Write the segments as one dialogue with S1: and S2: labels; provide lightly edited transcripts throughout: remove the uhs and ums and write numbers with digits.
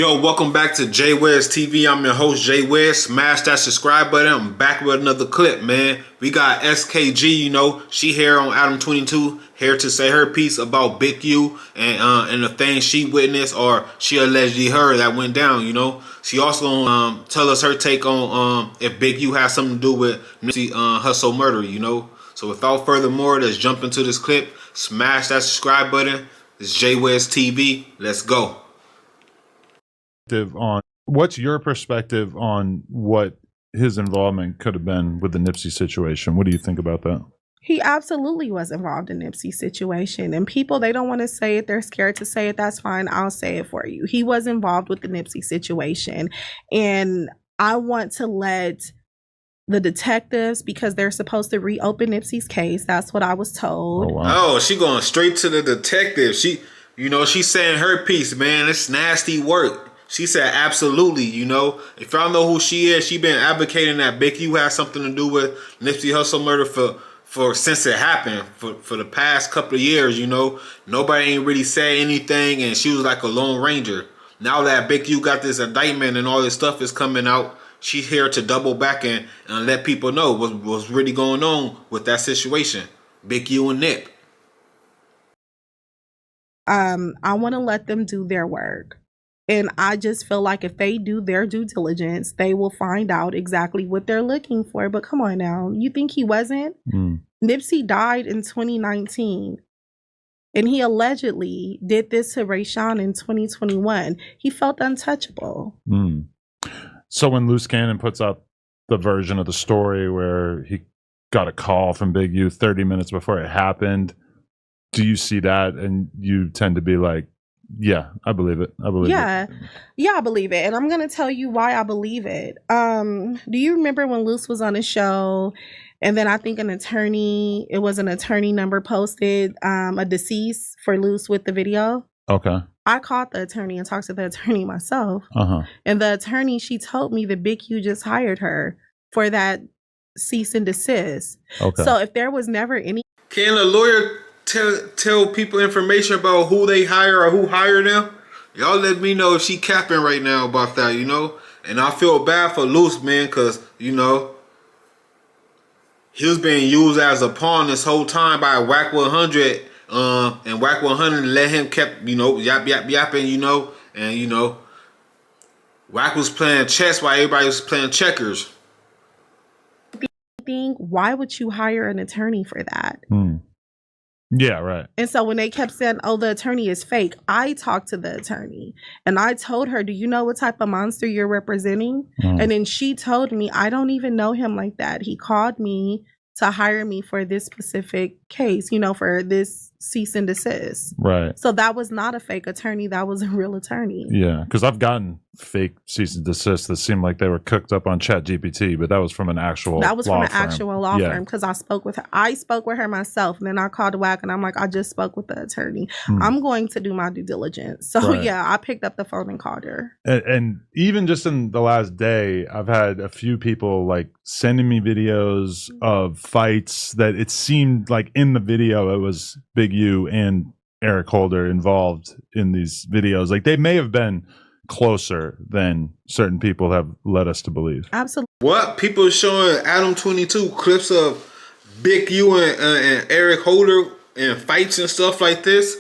S1: Yo, welcome back to Jay Wes TV. I'm your host, Jay Wes. Smash that subscribe button. I'm back with another clip, man. We got SKG, she here on Adam 22, here to say her piece about Big U and the things she witnessed or she allegedly heard that went down, She also gonna tell us her take on if Big U has something to do with Nipsey Hussle murder, So without further more, let's jump into this clip. Smash that subscribe button. It's Jay Wes TV. Let's go.
S2: On what's your perspective on what his involvement could have been with the Nipsey situation? What do you think about that?
S3: He absolutely was involved in Nipsey's situation, and people, they don't want to say it. They're scared to say it. That's fine. I'll say it for you. He was involved with the Nipsey situation, and I want to let the detectives, because they're supposed to reopen Nipsey's case. That's what I was told.
S1: Oh, wow. She going straight to the detective. She's saying her piece, man. It's nasty work. She said, absolutely, If y'all know who she is, she been advocating that Big U has something to do with Nipsey Hussle murder for since it happened, for the past couple of years, Nobody ain't really said anything, and she was like a lone ranger. Now that Big U got this indictment and all this stuff is coming out, she's here to double back and let people know what's really going on with that situation. Big U and Nip.
S3: I want to let them do their work. And I just feel like if they do their due diligence, they will find out exactly what they're looking for. But come on now, you think he wasn't? Nipsey died in 2019. And he allegedly did this to Rayshawn in 2021. He felt untouchable.
S2: So when Loose Cannon puts out the version of the story where he got a call from Big U 30 minutes before it happened, do you see that and you tend to be like, yeah, I believe it. I believe it.
S3: Yeah, I believe it. And I'm going to tell you why I believe it. Do you remember when Luce was on a show and then I think an attorney number posted a deceased for Luce with the video?
S2: Okay.
S3: I called the attorney and talked to the attorney myself. And the attorney, she told me that Big U just hired her for that cease and desist.
S2: Okay.
S3: So if there was never any...
S1: Can a lawyer tell people information about who they hire or who hired them? Y'all let me know if she capping right now about that, And I feel bad for Luce, man, because, he was being used as a pawn this whole time by Wack 100, and Wack 100 let him kept, yapping, and, Wack was playing chess while everybody was playing checkers.
S3: Why would you hire an attorney for that?
S2: Yeah, right.
S3: And so when they kept saying, oh, the attorney is fake, I talked to the attorney and I told her, do you know what type of monster you're representing? And then she told me, I don't even know him like that. He called me to hire me for this specific case, for this cease and desist.
S2: Right.
S3: So that was not a fake attorney. That was a real attorney.
S2: Yeah, because I've gotten fake cease and desist that seemed like they were cooked up on ChatGPT, but that was from an actual
S3: law firm because I spoke with her. I spoke with her myself, and then I called Wack and I'm like, I just spoke with the attorney. I'm going to do my due diligence. So yeah, I picked up the phone and called her.
S2: And even just in the last day, I've had a few people like sending me videos of fights that it seemed like in the video it was Big U and Eric Holder involved in these videos. Like they may have been closer than certain people have led us to believe.
S3: Absolutely.
S1: What? People are showing Adam 22 clips of Big U and Eric Holder and fights and stuff like this.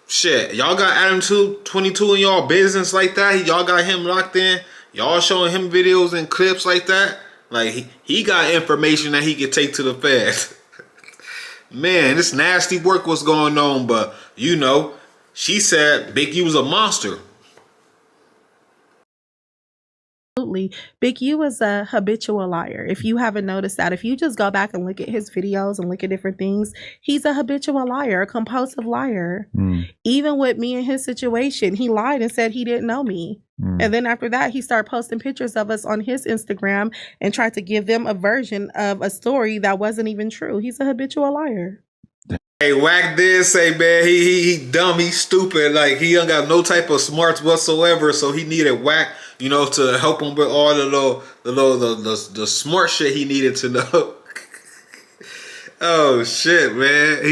S1: Shit, y'all got Adam 22 in y'all business like that? Y'all got him locked in? Y'all showing him videos and clips like that? Like he got information that he could take to the feds. Man, this nasty work was going on, but she said Big U was a monster.
S3: Absolutely. Big U is a habitual liar. If you haven't noticed that, if you just go back and look at his videos and look at different things, he's a habitual liar, a compulsive liar. Even with me and his situation, he lied and said he didn't know me. And then after that, he started posting pictures of us on his Instagram and tried to give them a version of a story that wasn't even true. He's a habitual liar.
S1: Hey, Wack did say, man, he dumb, he stupid. Like, he don't got no type of smarts whatsoever, so he needed Wack, to help him with all the smart shit he needed to know. Oh, shit, man.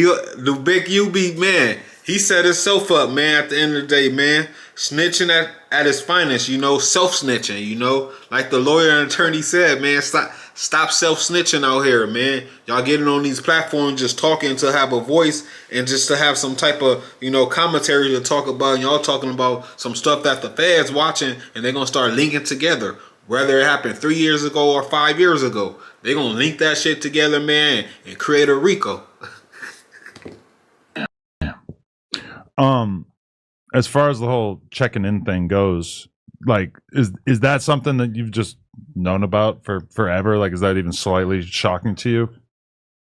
S1: The Big U be, man, he set himself up, man, at the end of the day, man. snitching at its finest, you know, self-snitching, you know. Like the lawyer and attorney said, man, stop self-snitching out here, man. Y'all getting on these platforms just talking to have a voice and just to have some type of, you know, commentary to talk about. And y'all talking about some stuff that the feds watching and they're going to start linking together. Whether it happened 3 years ago or 5 years ago, they're going to link that shit together, man, and create a RICO.
S2: As far as the whole checking in thing goes, like, is that something that you've just known about for forever? Like, is that even slightly shocking to you?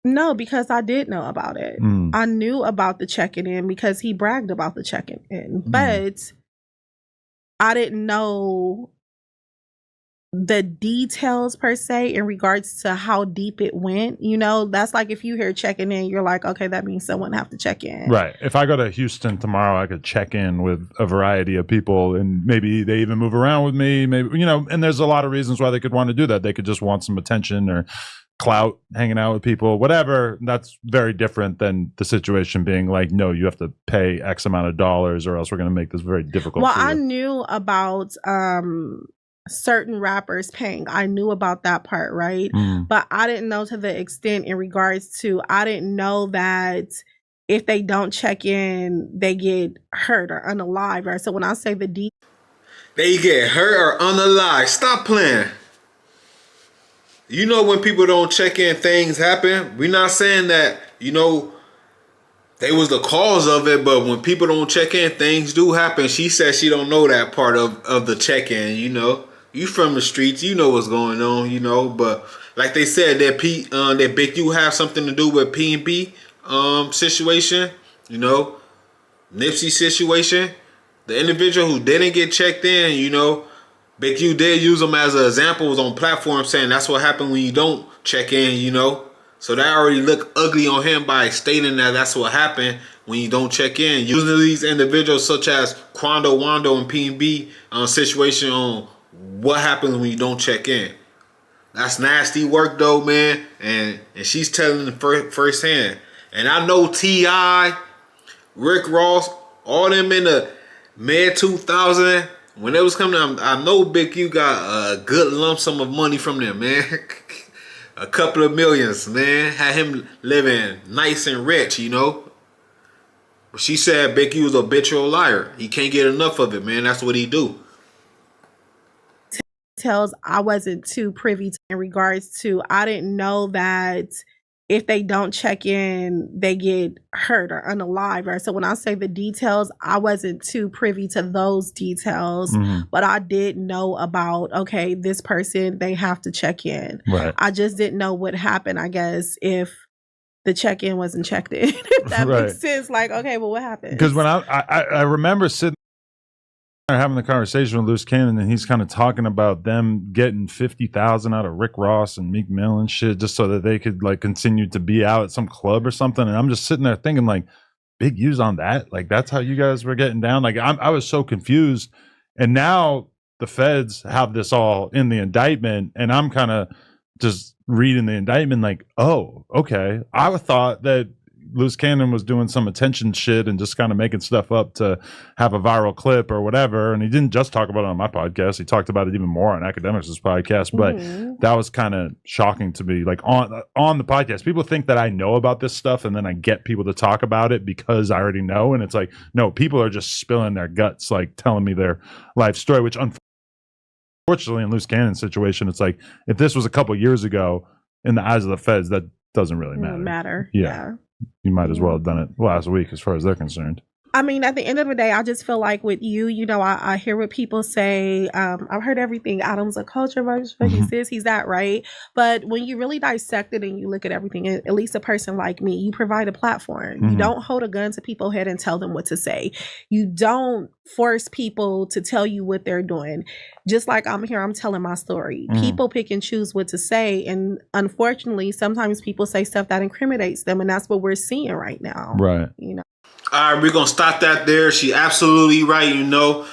S3: No, because I did know about it. I knew about the checking in because he bragged about the checking in, but I didn't know the details per se in regards to how deep it went. You know, that's like if you hear checking in, you're like, okay, that means someone have to check in.
S2: Right. If I go to Houston tomorrow, I could check in with a variety of people and maybe they even move around with me. Maybe, you know, and there's a lot of reasons why they could want to do that. They could just want some attention or clout, hanging out with people, whatever. That's very different than the situation being like, no, you have to pay X amount of dollars or else we're going to make this very difficult.
S3: Well,
S2: for you.
S3: I knew about certain rappers paying. I knew about that part, right? But I didn't know to the extent in regards to, I didn't know that if they don't check in, they get hurt or unalive, right? So when I say the
S1: they get hurt or unalive. Stop playing. You know, when people don't check in, things happen. We're not saying that, you know, they was the cause of it, but when people don't check in, things do happen. She said she don't know that part of the check-in, you know. You from the streets, you know what's going on, you know. But like they said, that Big U have something to do with P&B situation, you know. Nipsey situation. The individual who didn't get checked in, you know, Big U did use them as an example, was on platform saying that's what happened when you don't check in, you know. So that already looked ugly on him by stating that that's what happened when you don't check in. Using these individuals such as Quando, Wando, and P&B situation on what happens when you don't check in. That's nasty work though, man. And she's telling the firsthand. And I know T.I., Rick Ross, all them in the mid 2000s, when it was coming out, I know Big U got a good lump sum of money from them, man. A couple of millions, man. Had him living nice and rich, you know. But she said Big U was a habitual liar. He can't get enough of it, man. That's what he do.
S3: Tells I wasn't too privy to in regards to, I didn't know that if they don't check in, they get hurt or unalive, right? So when I say the details, I wasn't too privy to those details, but I did know about, okay, this person, they have to check in.
S2: Right.
S3: I just didn't know what happened, I guess, if the check-in wasn't checked in. If that makes sense. Like, okay, well, what happened?
S2: Because when I remember sitting there having the conversation with Loose Cannon, and he's kind of talking about them getting 50,000 out of Rick Ross and Meek Mill and shit, just so that they could like continue to be out at some club or something. And I'm just sitting there thinking, like, Big U's on that? Like, that's how you guys were getting down? Like, I was so confused. And now the feds have this all in the indictment, and I'm kind of just reading the indictment like, oh, okay. I thought that Loose Cannon was doing some attention shit and just kind of making stuff up to have a viral clip or whatever. And he didn't just talk about it on my podcast. He talked about it even more on Academics' podcast. But that was kind of shocking to me. Like on the podcast, people think that I know about this stuff and then I get people to talk about it because I already know. And it's like, no, people are just spilling their guts, like telling me their life story, which unfortunately in Loose Cannon's situation, it's like, if this was a couple years ago in the eyes of the feds, that doesn't really matter. Yeah. You might as well have done it last week as far as they're concerned.
S3: I mean, at the end of the day, I just feel like with you, you know, I hear what people say. I've heard everything. Adam's a culture, he's this, he's that, right? But when you really dissect it and you look at everything, at least a person like me, you provide a platform. You don't hold a gun to people's head and tell them what to say. You don't force people to tell you what they're doing. Just like I'm here, I'm telling my story. People pick and choose what to say. And unfortunately, sometimes people say stuff that incriminates them. And that's what we're seeing right now.
S2: Right.
S3: You know.
S1: All right, we're going to stop that there. She absolutely right, you know.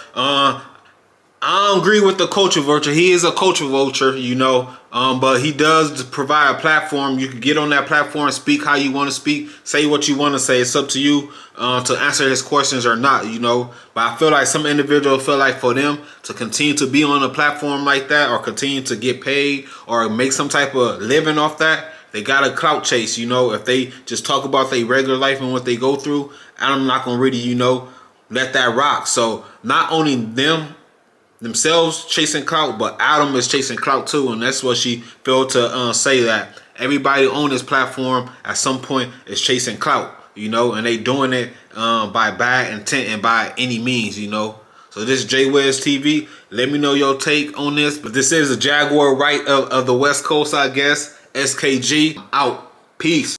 S1: I don't agree with the culture vulture. He is a culture vulture, you know, but he does provide a platform. You can get on that platform, speak how you want to speak, say what you want to say. It's up to you to answer his questions or not, you know. But I feel like some individuals feel like for them to continue to be on a platform like that or continue to get paid or make some type of living off that, they got a clout chase, you know. If they just talk about their regular life and what they go through, I'm not going to really, you know, let that rock. So not only themselves chasing clout, but Adam is chasing clout too, and that's what she failed to say, that everybody on this platform at some point is chasing clout, you know, and they doing it by bad intent and by any means, you know. So this is Jay Wiz TV. Let me know your take on this, but this is a Jaguar right of the West Coast, I guess. SKG out. Peace.